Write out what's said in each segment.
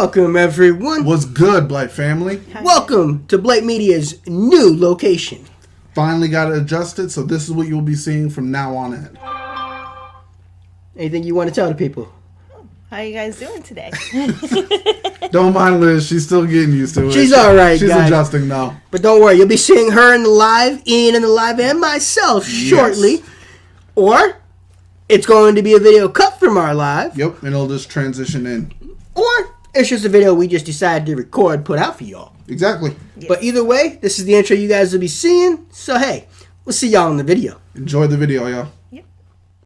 Welcome, everyone. What's good, Blite family? Hi. Welcome to Blite Media's new location. Finally got it adjusted, so this is what you'll be seeing from now on in. Anything you want to tell the people? How you guys doing today? Don't mind Liz, she's still getting used to it. She's all right, She's guys. adjusting now. But don't worry, you'll be seeing her in the live, Ian in the live, and myself shortly. Or it's going to be a video cut from our live. Yep, and it'll just transition in. Or it's just a video we just decided to record, put out for y'all. Exactly. Yes. But either way, this is the intro you guys will be seeing. So hey, we'll see y'all in the video. Enjoy the video, y'all. Yep.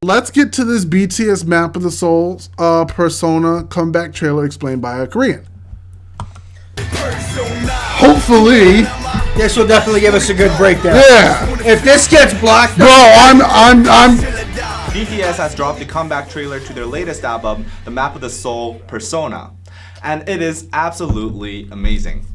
Let's get to this BTS Map of the Souls Persona comeback trailer explained by a Korean. Hopefully, This will definitely give us a good breakdown. yeah. If this gets blocked, Bro, I'm BTS has dropped the comeback trailer to their latest album, The Map of the Soul Persona, and it is absolutely amazing.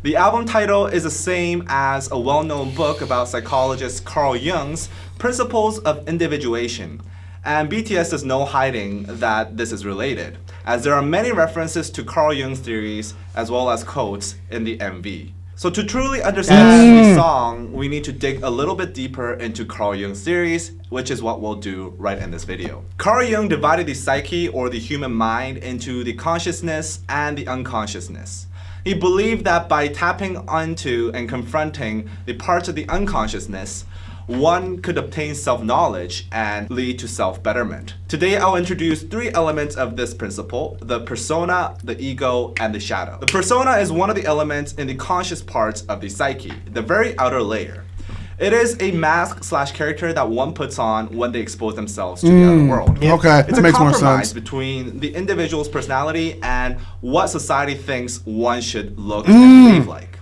The album title is the same as a well-known book about psychologist Carl Jung's Principles of Individuation, and BTS does no hiding that this is related, as there are many references to Carl Jung's theories as well as quotes in the MV. So to truly understand the song, we need to dig a little bit deeper into Carl Jung's theories, which is what we'll do right in this video. Carl Jung divided the psyche, or the human mind, into the consciousness and the unconsciousness. He believed that by tapping onto and confronting the parts of the unconsciousness, one could obtain self-knowledge and lead to self-betterment. Today, I'll introduce three elements of this principle: the persona, the ego, and the shadow. The persona is one of the elements in the conscious parts of the psyche, the very outer layer. It is a mask / character that one puts on when they expose themselves to the other world. okay. It's That a makes more compromise sense. between the individual's personality and what society thinks one should look and behave like.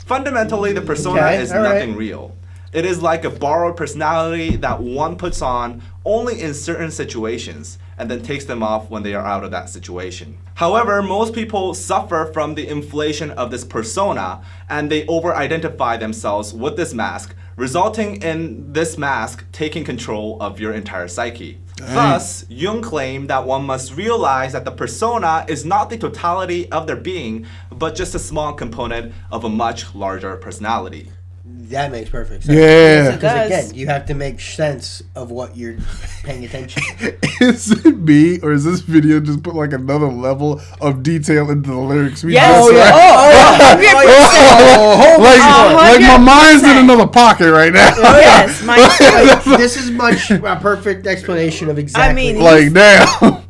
Fundamentally, the persona Okay, is all right. nothing real. It is like a borrowed personality that one puts on only in certain situations and then takes them off when they are out of that situation. However, most people suffer from the inflation of this persona and they over-identify themselves with this mask, resulting in this mask taking control of your entire psyche. Thus, Jung claimed that one must realize that the persona is not the totality of their being, but just a small component of a much larger personality. that makes perfect sense. Yeah. Because Does. again, you have to make sense of what you're paying attention to. Is it me, or is this video just put like another level of detail into the lyrics? We Yes. just read? Like my mind's in 100%. another pocket right now. Yes, mine too. This is much a perfect explanation of exactly. I mean, Like, damn.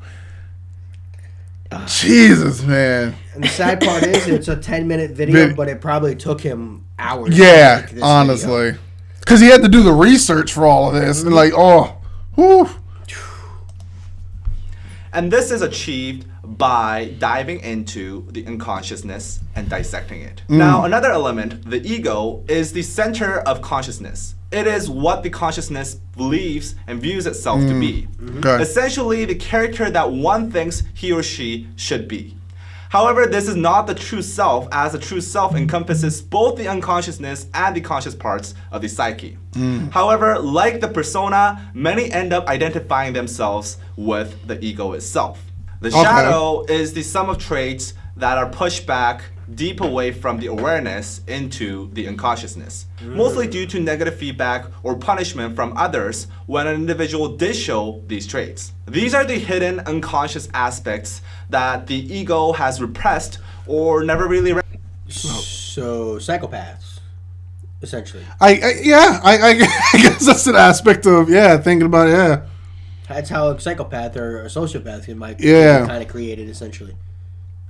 Jesus, man. And the sad part is, it's a 10-minute video, Vid- but it probably took him hours. to Yeah, make this video. honestly. Because he had to do the research for all of this. And like, oh, whew. And this is achieved by diving into the unconsciousness and dissecting it. Now, another element, the ego, is the center of consciousness. It is what the consciousness believes and views itself to be. Okay. Essentially, the character that one thinks he or she should be. However, this is not the true self, as the true self encompasses both the unconsciousness and the conscious parts of the psyche. However, like the persona, many end up identifying themselves with the ego itself. The shadow is the sum of traits that are pushed back deep away from the awareness into the unconsciousness, mostly due to negative feedback or punishment from others when an individual did show these traits. These are the hidden unconscious aspects that the ego has repressed or never really So, psychopaths, essentially. I guess that's an aspect of, thinking about it, yeah. That's how a psychopath or a sociopath might be Yeah. kind of created, essentially.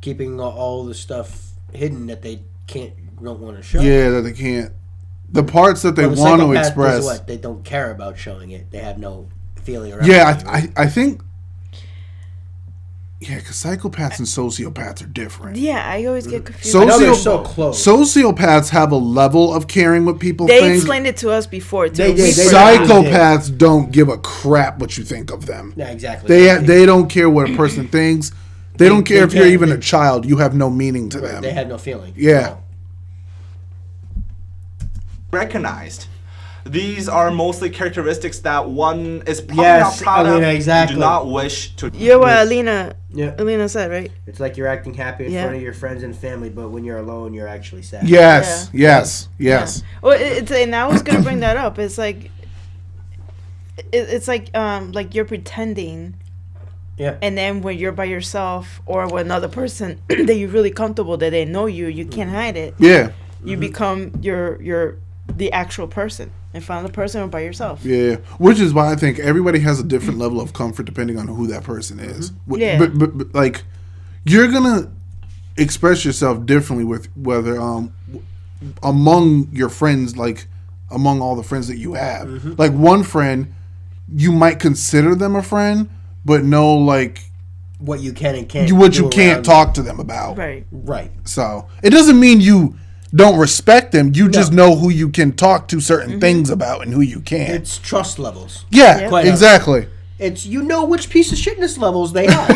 Keeping all the stuff hidden that they don't want to show. Yeah, that they can't. The parts that they Well, the want to psychopath express. is what? They don't care about showing it. They have no feeling around Yeah, it. Right? I think. Yeah, because psychopaths and sociopaths are different. Yeah, I always get confused. I know they're so close. Sociopaths have a level of caring what people They think. explained it to us before too. They did. We They forgot. Psychopaths don't give a crap what you think of them. Yeah, exactly. They don't care what a person thinks. They don't care if you're can't- even a child. You have no meaning to them. They have no feeling. Yeah. recognized. These are mostly characteristics that one is probably Yes, not proud Alina, of exactly. and do not wish to. You're what Alina Yeah. Alina said, right? It's like you're acting happy in Yeah. front of your friends and family, but when you're alone, you're actually sad. Yes, yes. Well, and I was gonna bring that up. It's like it's like you're pretending. Yeah. And then when you're by yourself or with another person that you're really comfortable that they know you can't hide it. Yeah. You become your the actual person in front of the person or by yourself. Yeah, which is why I think everybody has a different level of comfort depending on who that person is. Yeah. But like, you're gonna express yourself differently with whether among your friends, like among all the friends that you have. Like one friend, you might consider them a friend, but know like What you can and can't. what do you can't around- talk to them about. Right. Right. So it doesn't mean you don't respect them. You just know who you can talk to certain things about and who you can't. It's trust levels. Yeah, Quite exactly. It's you know which piece of shitness levels they are.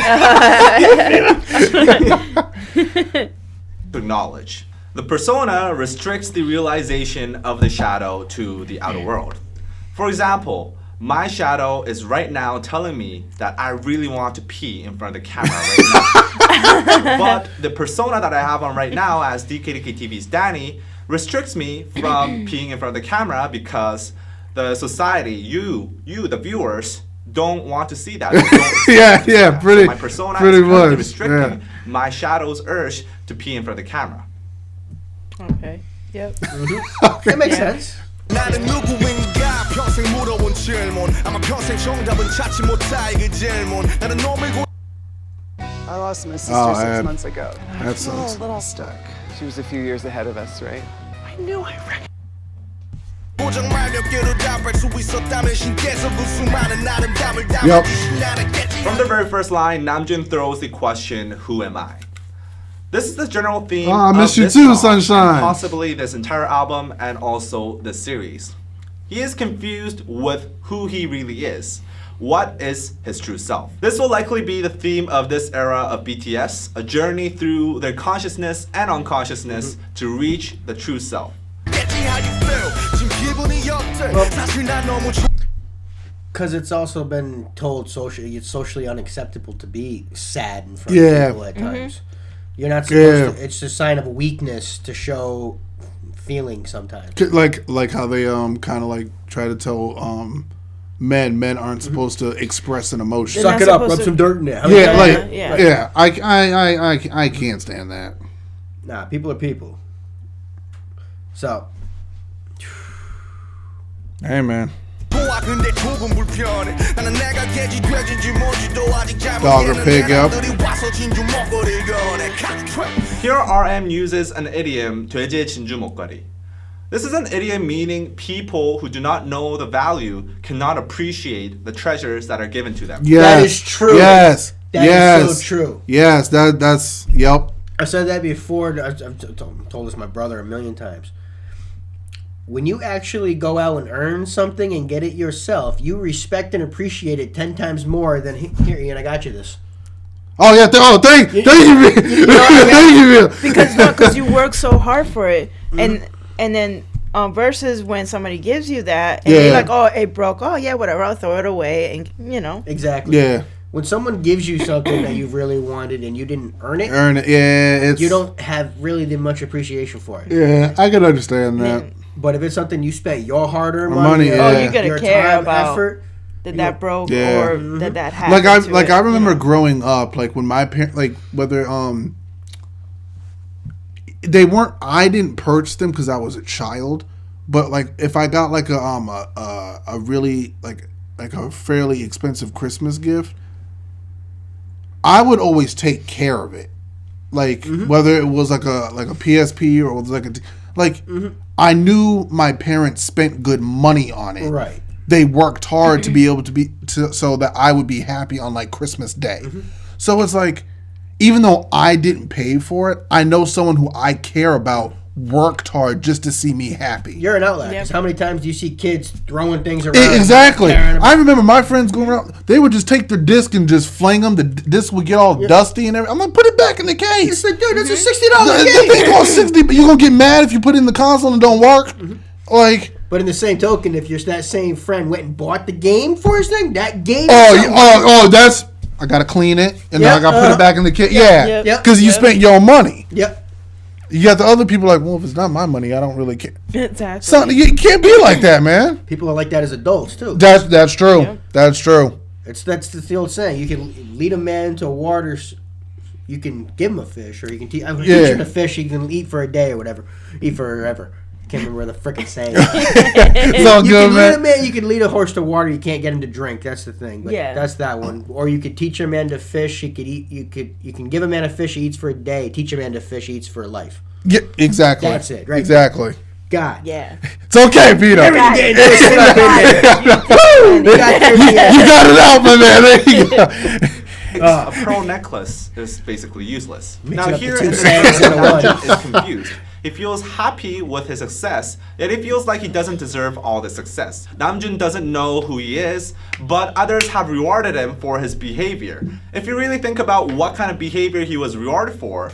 To acknowledge. The persona restricts the realization of the shadow to the outer world. For example, my shadow is right now telling me that I really want to pee in front of the camera right now. But the persona that I have on right now as DKDKTV's Danny restricts me from peeing in front of the camera because the society, you, the viewers, don't want to see that. They don't see Yeah, that. yeah, pretty- So my persona pretty is currently much, restricting yeah. my shadow's urge to pee in front of the camera. Okay. Yep. That makes Yeah. sense. 나는 누구인가 평생 물어온 질문 아마 평생 정답은 찾지 못할 그 질문 나는 놈을 I lost my sister Oh, 6 man. months ago. That sucks. A little stuck. She was a few years ahead of us, right? 고정 말 몇 개로 답할 수 있었다면 신께서 그 수많은 아름다움을 Yup. 담아주신 나를 From the very first line, Namjoon throws the question, "Who am I?" This is the general theme Oh, I of miss you this too, song, Sunshine. and possibly this entire album and also this series. He is confused with who he really is. What is his true self? This will likely be the theme of this era of BTS, a journey through their consciousness and unconsciousness to reach the true self. 겠지 how you feel 지금 기분이 어때 사실 난 너무 Because it's also been told socially, it's socially unacceptable to be sad in front Yeah. of people at times. You're not supposed Yeah. to. It's a sign of weakness to show feeling sometimes. Like how they kind of like try to tell men aren't supposed to express an emotion. They're Suck not it up, supposed rub to- some dirt in it. How many Yeah, times- like yeah. I can't stand that. Nah, people are people. So, Hey man, 좋아 근데 조금 불편해 나는 내가 개지 돼지인지 뭔지도 아직 잘 Dog or 모르겠는 pig, yep. 사람들이 와서 진주 먹거리를 꺼내 칵트랙 Here RM uses an idiom, 돼지의 진주 목걸이. This is an idiom meaning people who do not know the value cannot appreciate the treasures that are given to them. yes, That is true. Yes, That yes, is so true. Yes, that's yep. I've said that before. I've told this to my brother a million times. When you actually go out and earn something and get it yourself, you respect and appreciate it 10 times more than here. Ian, I got you this. Oh yeah, thank you, thank you. Because you work so hard for it, and then versus when somebody gives you that and Yeah. you're like, oh, it broke. Oh yeah, whatever. I'll throw it away, and Exactly. Yeah, When someone gives you something that you really wanted and you didn't earn it, earn it. Yeah, it's you don't have really that much appreciation for it. Yeah, I can understand that. But if it's something you spent your hard-earned Money, money, yeah. Oh, you gotta your care time, about effort. that broke Yeah. or that happened. Like I remember you know. growing up, like when my parents, like whether they weren't, I didn't purchase them because I was a child, but like if I got like a really like a fairly expensive Christmas gift, I would always take care of it, like whether it was like a PSP or it was like I knew my parents spent good money on it. Right. They worked hard to be able to so that I would be happy on like Christmas Day. So it's like, even though I didn't pay for it, I know someone who I care about worked hard just to see me happy. You're an outlier. Yep. Because how many times do you see kids throwing things around? Exactly. tearing them I remember my friends going around. They would just take their disc and just fling them. The disc would get all dusty and everything. I'm like, put it back in the case. It's like, dude, it's a $60 The game. thing costs $60, but you gonna get mad if you put it in the console and it don't work. Like, But in the same token, if you're that same friend went and bought the game for his thing, that game. That's I gotta clean it and then I gotta put it back in the kit. Yeah, Yep. because you spent your own money. Yep. You got the other people like, well, if it's not my money, I don't really care. Exactly. Son, you can't be like that, man. People are like that as adults too. That's true. Yep. That's true. That's the old saying. You can lead a man to water. You can give him a fish, or you can teach him a fish he can eat for a day or whatever. Eat forever. Can't remember the frickin' saying. It's all You good, can man. lead a man. You can lead a horse to water. You can't get him to drink. That's the thing. But Yeah. that's that one. Or you could teach a man to fish. He could eat. You can give a man a fish he eats for a day. Teach a man to fish he eats for life. Yeah, exactly. That's it, right? Exactly. God. Yeah. It's okay, Vito. Everything getting twisted up in there. You got it out, my man. There you go. A pearl necklace is basically useless. Now up the here two in the sayings story, into one. Namjoon is confused. He feels happy with his success, yet he feels like he doesn't deserve all the success. Namjoon doesn't know who he is, but others have rewarded him for his behavior. If you really think about what kind of behavior he was rewarded for,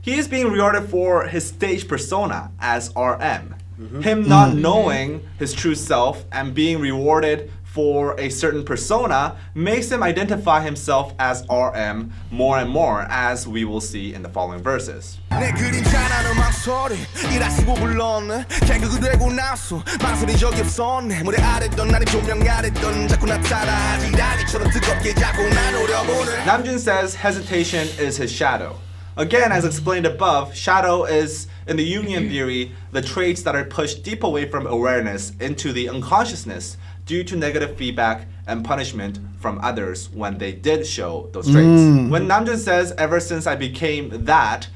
he is being rewarded for his stage persona as RM. Him not knowing his true self and being rewarded for a certain persona makes him identify himself as RM more and more, as we will see in the following verses. 내 그림자라는 망설이 일하시고 불렀네 개그가 되고 나서 망설인 적이 없었네 무대 아랬던 나를 조명 아랬던 자꾸 나 따라하지 라기처럼 뜨겁게 자꾸 날 노려보네 Namjoon says hesitation is his shadow. Again, as explained above, shadow is, in the Jungian theory, the traits that are pushed deep away from awareness into the unconsciousness due to negative feedback and punishment from others when they did show those traits. When Namjoon says, ever since I became that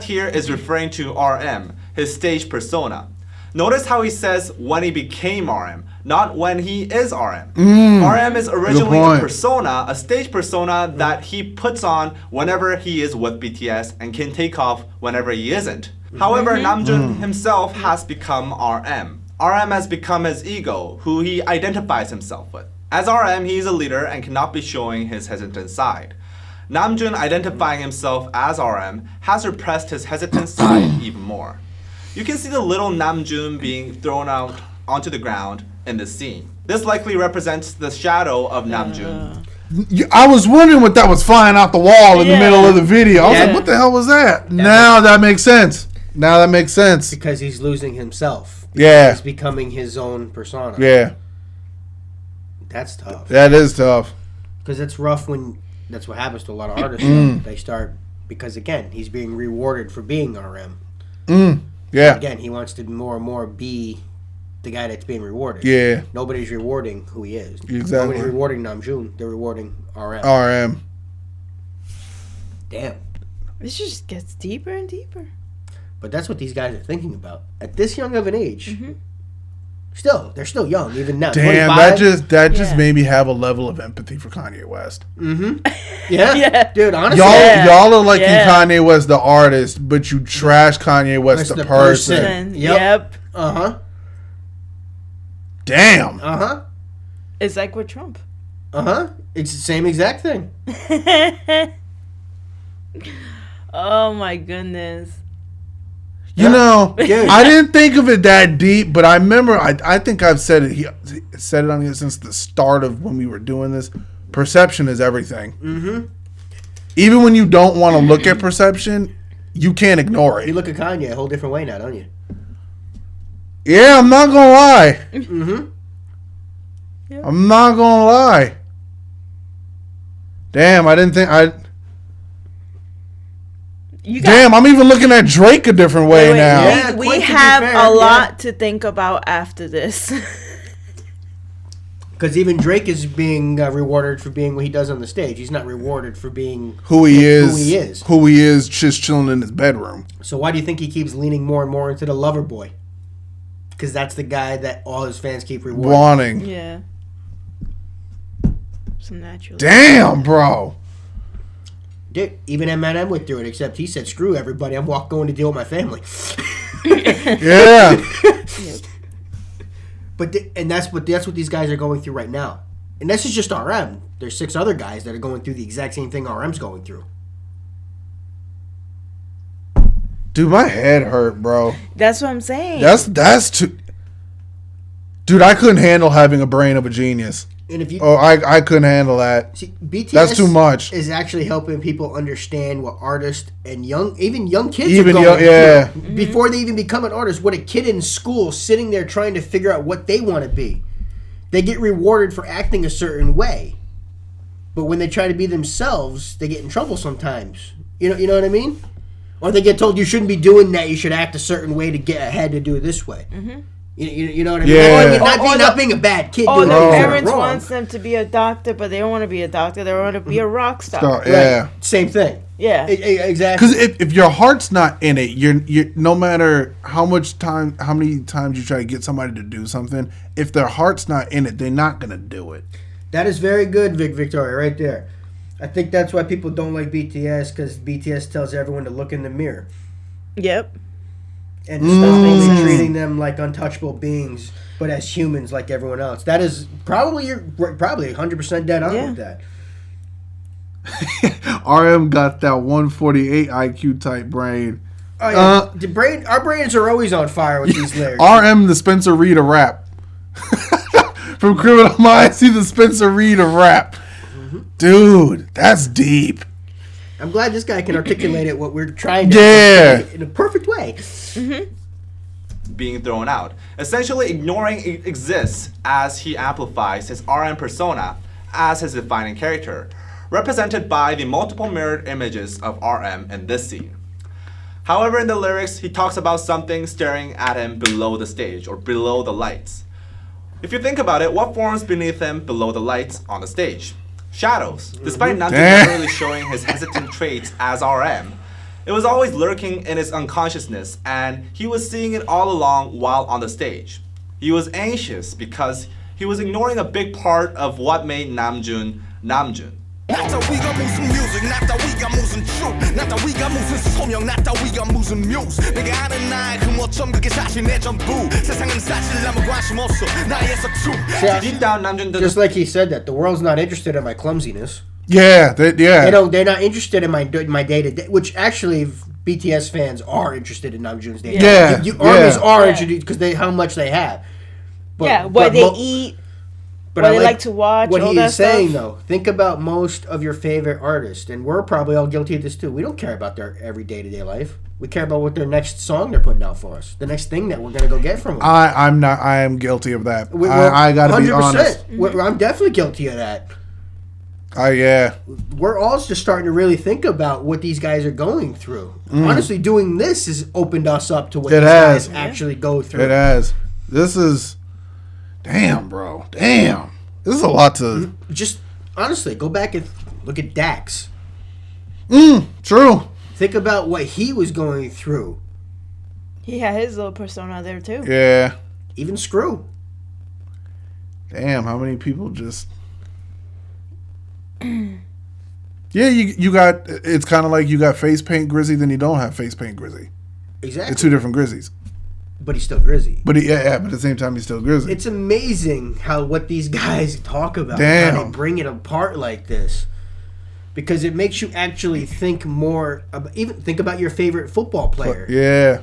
here is referring to RM, his stage persona. Notice how he says when he became RM, not when he is RM. RM is originally a persona, a stage persona that he puts on whenever he is with BTS and can take off whenever he isn't. However, Namjoon himself has become RM. RM has become his ego, who he identifies himself with. As RM, he is a leader and cannot be showing his hesitant side. Namjoon, identifying himself as RM, has repressed his hesitant side even more. You can see the little Namjoon being thrown out onto the ground in this scene. This likely represents the shadow of Namjoon. I was wondering what that was flying out the wall in the Yeah. middle of the video. I was Yeah. like, what the hell was that? Now that makes sense. Now that makes sense. Because he's losing himself. Yeah. He's becoming his own persona. Yeah. That's tough. That is tough. Because it's rough when that's what happens to a lot of artists. They start because again he's being rewarded for being RM. Yeah. Again, he wants to more and more be the guy that's being rewarded. Yeah. Nobody's rewarding who he is. Exactly. Nobody's rewarding Namjoon. They're rewarding RM. RM. Damn. This just gets deeper and deeper. But that's what these guys are thinking about at this young of an age. Still, they're still young even now. Damn, 25. that just Yeah. made me have a level of empathy for Kanye West. Yeah. Yeah. Dude. Honestly, Y'all are liking Yeah. Kanye West the artist, but you trash Kanye West West the the person. person. Yep. Uh huh. Damn. Uh huh. It's like with Trump. Uh huh. It's the same exact thing. Oh my goodness. You know, Dude. I didn't think of it that deep, but I remember I think I've said it. He said it on here since the start of when we were doing this. Perception is everything. Mm-hmm. Even when you don't want to look at perception, you can't ignore You it. look at Kanye a whole different way now, don't you? Yeah, I'm not gonna lie. I'm not gonna lie. Damn, I didn't think You got, Damn, I'm even looking at Drake a different way wait, now. Yeah, we quite to be have fair, a yeah. lot to think about after this. Because even Drake is being rewarded for being what he does on the stage. He's not rewarded for being Who he Who he is. just chilling in his bedroom. So why do you think he keeps leaning more and more into the lover boy? Because that's the guy that all his fans keep rewarding. Wanting. Yeah. Some natural. Damn, bro. Dude, even Eminem went through it, except he said, "Screw everybody, I'm going to deal with my family." Yeah. But and that's what these guys are going through right now. And this is just RM. There's 6 other guys that are going through the exact same thing RM's going through. Dude, my head hurt, bro. That's what I'm saying. That's too. Dude, I couldn't handle having a brain of a genius. And if you I couldn't handle that. see, BTS That's too much. is actually helping people understand what artists and even young kids Even are going young, yeah. through before they even become an artist. What a kid in school sitting there trying to figure out what they want to be. They get rewarded for acting a certain way. But when they try to be themselves, they get in trouble sometimes. You know what I mean? Or they get told you shouldn't be doing that. You should act a certain way to get ahead to do it this way. Mm-hmm. You know what I mean? Yeah. Not being a bad kid. Oh, doing their anything parents wrong. wants them to be a doctor, but they don't want to be a doctor. They want to be a rock star. Yeah. Right. Same thing. Yeah. Exactly. Because if your heart's not in it, you're no matter how many times you try to get somebody to do something, if their heart's not in it, they're not gonna do it. That is very good, Victoria, right there. I think that's why people don't like BTS, because BTS tells everyone to look in the mirror Yep. and stop only treating them like untouchable beings, but as humans like everyone else. That is probably 100% dead on Yeah. with that. RM got that 148 IQ type brain. Oh yeah, our brains are always on fire with these lyrics. RM the Spencer Reed of rap. From Criminal Minds, he's the Spencer Reed of rap. Dude, that's deep. I'm glad this guy can articulate it what we're trying to Yeah. in a perfect way. Being thrown out. Essentially ignoring exists as he amplifies his RM persona as his defining character, represented by the multiple mirrored images of RM in this scene. However, in the lyrics, he talks about something staring at him below the stage or below the lights. If you think about it, what forms beneath him below the lights on the stage? Shadows. Despite not deliberately showing his hesitant traits as RM, it was always lurking in his unconsciousness, and he was seeing it all along while on the stage. He was anxious because he was ignoring a big part of what made Namjoon Namjoon. Not that we got 무슨 music, not that we got 무슨 truth, not that we got 무슨 소명, not that we got 무슨 muse. 내가 아는 나의 그 모점 그게 사실 내 전부. 세상은 사실 아무 관심 없어 나의 서투. Deep down, Namjoon doesn't. Just like he said that the world's not interested in my clumsiness. Yeah, They're not interested in my day to day, which actually BTS fans are interested in Namjoon's day. Yeah. Armies are Yeah. introduced because how much they have. What but they mo- eat, but what I they like to watch, What all he that is saying stuff. though, think about most of your favorite artists, and we're probably all guilty of this too. We don't care about their every day to day life. We care about what their next song they're putting out for us, the next thing that we're gonna go get from them. I am guilty of that. We're I gotta be 100%. honest. I'm definitely guilty of that. Yeah. We're all just starting to really think about what these guys are going through. Honestly, doing this has opened us up to what It these has. guys actually go through. It has. This is, damn, bro. Damn. This is a lot to. Just honestly, go back and look at Dax. True. Think about what he was going through. He had his little persona there too. Yeah. Even Screw. Damn, how many people just. Yeah, you got. It's kind of like you got face paint Grizzy, then you don't have face paint Grizzy. Exactly. It's two different Grizzies. But he's still Grizzy. But but at the same time, he's still Grizzy. It's amazing how what these guys talk about, Damn. how they bring it apart like this, because it makes you actually think more. Even think about your favorite football player. Yeah.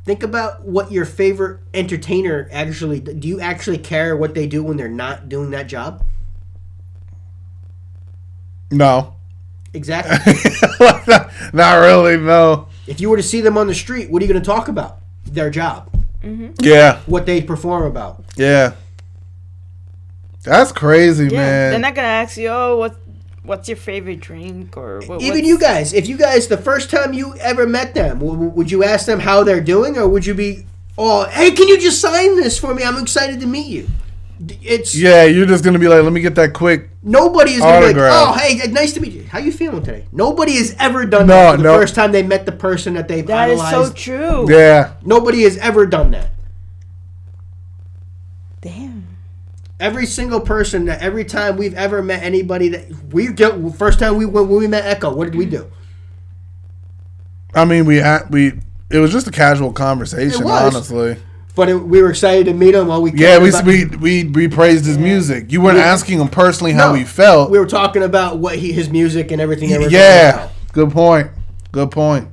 Think about what your favorite entertainer actually. Do you actually care what they do when they're not doing that job? No. Exactly. Not really, no. If you were to see them on the street, what are you going to talk about? Their job, Yeah. what they perform about. Yeah. That's crazy, Yeah, man. they're not gonna ask you, oh, what's your favorite drink or Even you guys, if you guys, the first time you ever met them, would you ask them how they're doing, or would you be, oh, hey, can you just sign this for me? I'm excited to meet you. It's Yeah, you're just gonna be like, let me get that quick. nobody is gonna be like, Autograph. oh, hey, nice to meet you. How you feeling today? Nobody has ever done No, that for the no. first time they met the person that they've That is idolized. so true. Yeah. Nobody has ever done that. Damn. Every single person that every time we've ever met anybody that first time when we met Echo, what did we do? I mean, it was just a casual conversation, It was. honestly. But we were excited to meet him while we Yeah, cared about- we praised his music. You weren't asking him personally how No, he felt. We were talking about his music and everything. Yeah. Good point. Good point.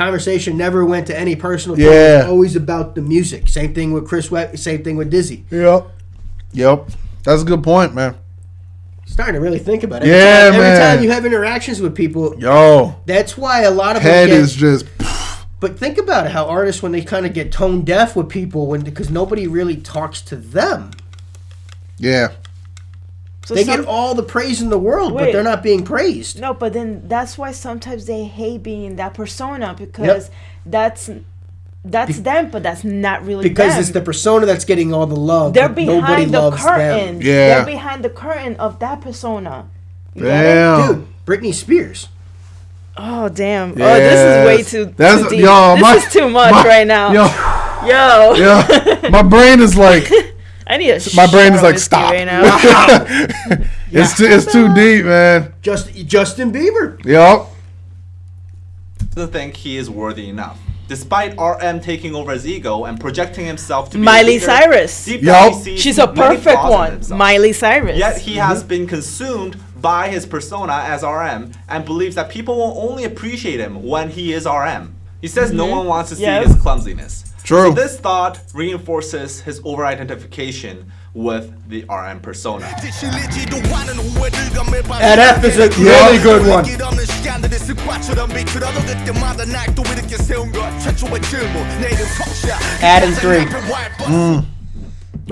Conversation never went to any personal thing. Yeah. It was always about the music. Same thing with Chris Webb. Same thing with Dizzy. Yep. That's a good point, man. Starting to really think about it. Yeah, Every man. time you have interactions with people, Yo, that's why a lot of head them get, is just. But think about it, how artists, when they kind of get tone deaf with people, because nobody really talks to them. Yeah. So They get all the praise in the world, but Wait. they're not being praised. No, but then that's why sometimes they hate being that persona, because that's them, but that's not really Because them. it's the persona that's getting all the love. They're but nobody behind the loves curtain. them. Yeah. They're behind the curtain of that persona. You get it? Damn. Dude, Britney Spears. Oh damn! Yes. Oh, this is way too deep. Yo, This is too much right now. Yo, my brain is like, I need a my brain is shot of like, whiskey stop. right now. It's too deep, man. Justin Bieber. Yup. To think he is worthy enough. Despite RM taking over his ego and projecting himself to be a Miley leader, Cyrus. deep Yup. down he sees She's a many perfect flaws in one. himself. Miley Cyrus. Yet he has been consumed by his persona as RM and believes that people will only appreciate him when he is RM. He says no one wants to see Yep. his clumsiness. True. So this thought reinforces his over-identification with the RM persona. That F is a really good one. Add in 3.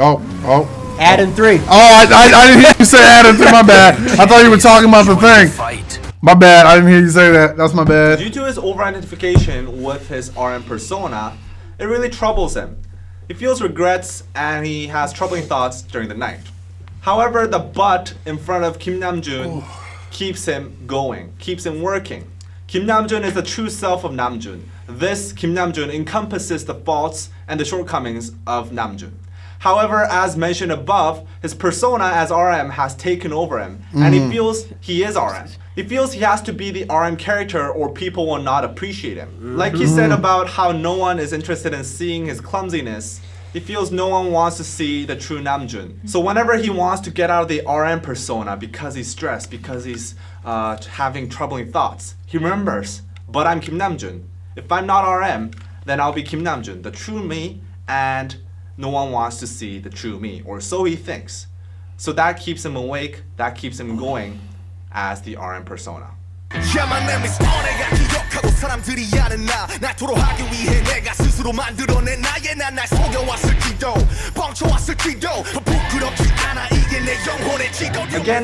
Oh. Add in 3. Oh, I didn't hear you say Adam. My bad. I thought you were talking about the thing. My bad. I didn't hear you say that. That's my bad. Due to his over-identification with his RM persona, it really troubles him. He feels regrets and he has troubling thoughts during the night. However, the but in front of Kim Namjoon keeps him going, keeps him working. Kim Namjoon is the true self of Namjoon. This Kim Namjoon encompasses the faults and the shortcomings of Namjoon. However, as mentioned above, his persona as RM has taken over him, and he feels he is RM. He feels he has to be the RM character or people will not appreciate him. Like he said about how no one is interested in seeing his clumsiness, he feels no one wants to see the true Namjoon. So whenever he wants to get out of the RM persona because he's stressed, because he's having troubling thoughts, he remembers, but I'm Kim Namjoon. If I'm not RM, then I'll be Kim Namjoon, the true me, and no one wants to see the true me, or so he thinks. So that keeps him awake, that keeps him going as the RM persona. Again,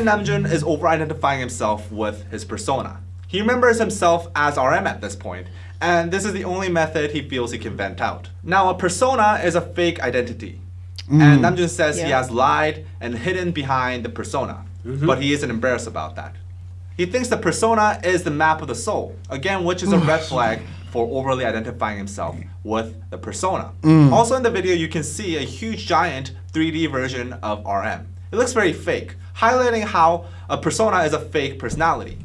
Namjoon is over-identifying himself with his persona. He remembers himself as RM at this point, and this is the only method he feels he can vent out. Now, a persona is a fake identity, and Namjoon says he has lied and hidden behind the persona, but he isn't embarrassed about that. He thinks the persona is the map of the soul, again, which is a red flag for overly identifying himself with the persona. Also in the video, you can see a huge giant 3D version of RM. It looks very fake, highlighting how a persona is a fake personality.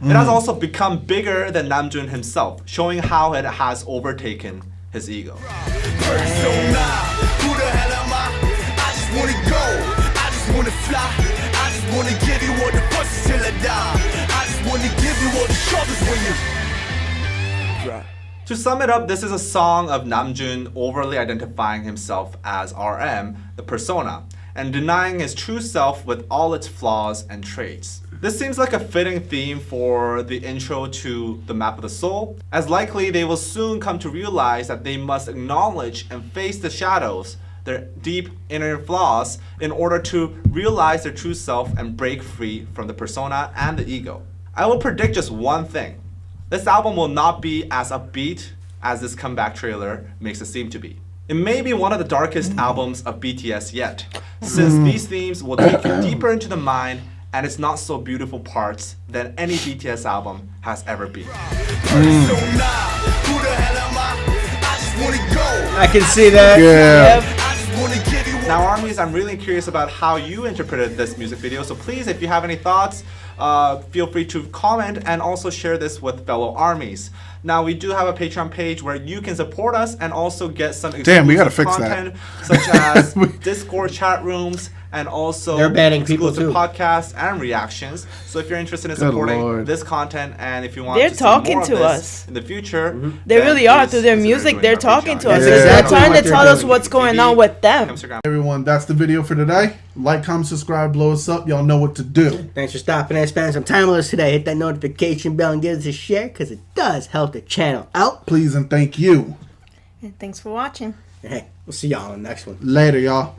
It has also become bigger than Namjoon himself, showing how it has overtaken his ego. To sum it up, this is a song of Namjoon overly identifying himself as RM, the persona, and denying his true self with all its flaws and traits. This seems like a fitting theme for the intro to The Map of the Soul, as likely they will soon come to realize that they must acknowledge and face the shadows, their deep inner flaws, in order to realize their true self and break free from the persona and the ego. I will predict just one thing. This album will not be as upbeat as this comeback trailer makes it seem to be. It may be one of the darkest albums of BTS yet, since these themes will take you deeper into the mind and its not so beautiful parts than any BTS album has ever been. I can see that. Yeah. Now, armies, I'm really curious about how you interpreted this music video, so please, if you have any thoughts, feel free to comment and also share this with fellow armies. Now, we do have a Patreon page where you can support us and also get some Damn, we gotta exclusive fix that. content, such as Discord chat rooms and also They're banning people exclusive too. podcasts and reactions. So if you're interested in Good supporting Lord. this content and if you want They're to see talking more of to this us. in the future, They then really are please through their consider music. joining They're our talking Patreon. to us. That's They're exactly trying what to they're tell us doing. what's going on with them. Instagram. Everyone, that's the video for today. Like, comment, subscribe, blow us up. Y'all know what to do. Thanks for stopping and spending some time with us today. Hit that notification bell and give us a share because it does help the channel out. Please and thank you. And thanks for watching. Hey, we'll see y'all on the next one. Later, y'all.